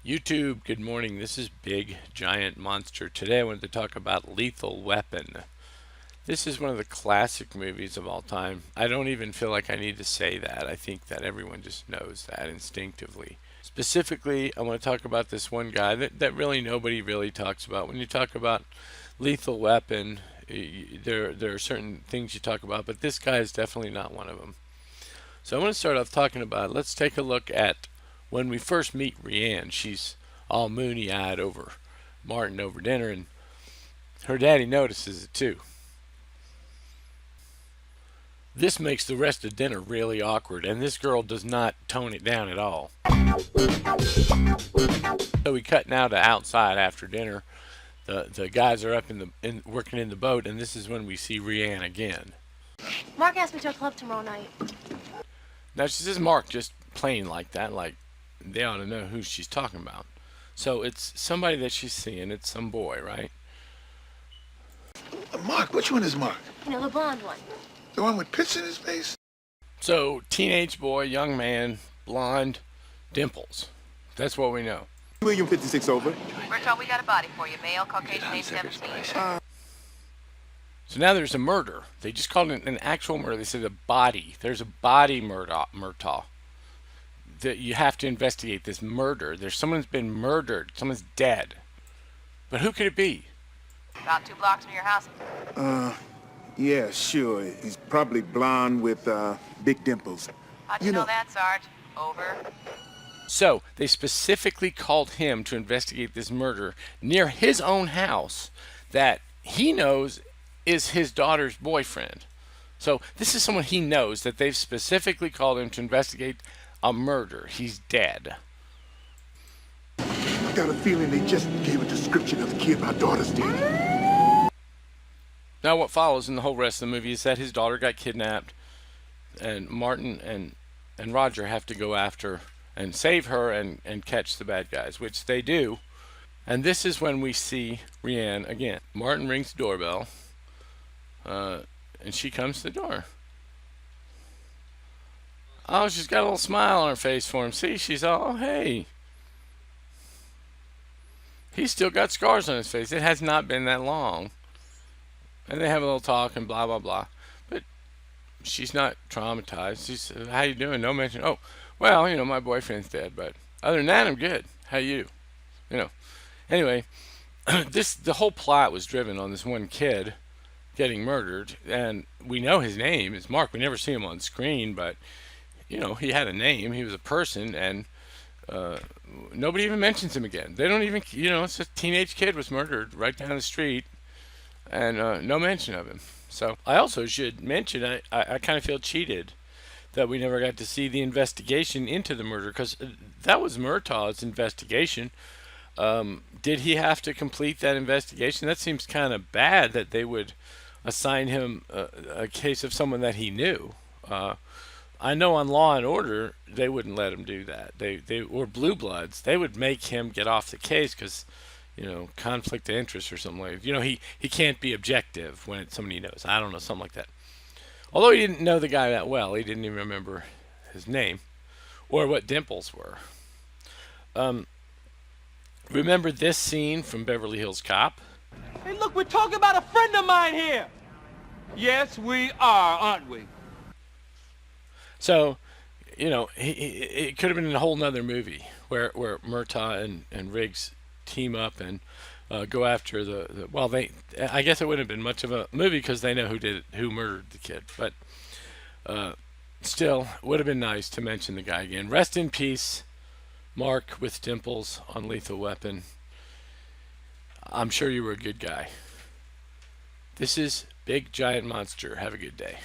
YouTube, good morning. This is Big Giant Monster. Today I wanted to talk about Lethal Weapon. This is one of the classic movies of all time. I don't even feel like I need to say that. I think that everyone just knows that instinctively. Specifically, I want to talk about this one guy that really nobody really talks about. When you talk about Lethal Weapon, there are certain things you talk about, but this guy is definitely not one of them. So I want to start off talking about, let's take a look at when we first meet Rianne. She's all moony-eyed over Martin over dinner, and her daddy notices it too. This makes the rest of dinner really awkward, and this girl does not tone it down at all. So we cut now to outside after dinner. The guys are up working in the boat, and this is when we see Rianne again. Mark asked me to a club tomorrow night. Now she says Mark just plain like that, like they ought to know who she's talking about. So it's somebody that she's seeing. It's some boy, right? Mark? Which one is Mark? You know, the blonde one. The one with pits in his face? So teenage boy, young man, blonde, dimples. That's what we know. William 56 over. We're told we got a body for you, male, Caucasian, age 17. So now there's a murder. They just called it an actual murder. They said a body. There's a body murder. That you have to investigate this murder. Someone's been murdered. Someone's dead. But who could it be? About 2 blocks from your house. Yeah, sure. He's probably blonde with, big dimples. How'd you know that, Sarge? Over. So they specifically called him to investigate this murder near his own house that he knows is his daughter's boyfriend. So this is someone he knows that they've specifically called him to investigate a murder. He's dead. I got a feeling they just gave a description of the kid my daughter's dating. Now what follows in the whole rest of the movie is that his daughter got kidnapped, and Martin and Roger have to go after and save her and catch the bad guys, which they do. And this is when we see Rianne again. Martin rings the doorbell, and she comes to the door. Oh, she's got a little smile on her face for him. See, she's all, oh, hey. He's still got scars on his face. It has not been that long. And they have a little talk and blah, blah, blah. But she's not traumatized. She says, how you doing? No mention. Oh, well, my boyfriend's dead. But other than that, I'm good. How you? Anyway, the whole plot was driven on this one kid getting murdered. And we know his name is Mark. We never see him on screen, but he had a name. He was a person, and nobody even mentions him again. They don't even, it's a teenage kid was murdered right down the street, and no mention of him. So I also should mention, I kind of feel cheated that we never got to see the investigation into the murder, because that was Murtaugh's investigation. Did he have to complete that investigation? That seems kind of bad that they would assign him a case of someone that he knew. I know on Law and Order they wouldn't let him do that. They or Blue Bloods, they would make him get off the case because conflict of interest or something like that. He can't be objective when it's somebody he knows. I don't know, something like that. Although he didn't know the guy that well, he didn't even remember his name or what dimples were. Remember this scene from Beverly Hills Cop? Hey, look, we're talking about a friend of mine here. Yes, we are, aren't we? So, it could have been a whole nother movie where Murtaugh and Riggs team up and go after I guess it wouldn't have been much of a movie because they know who murdered the kid. But still, would have been nice to mention the guy again. Rest in peace, Mark with dimples on Lethal Weapon. I'm sure you were a good guy. This is Big Giant Monster. Have a good day.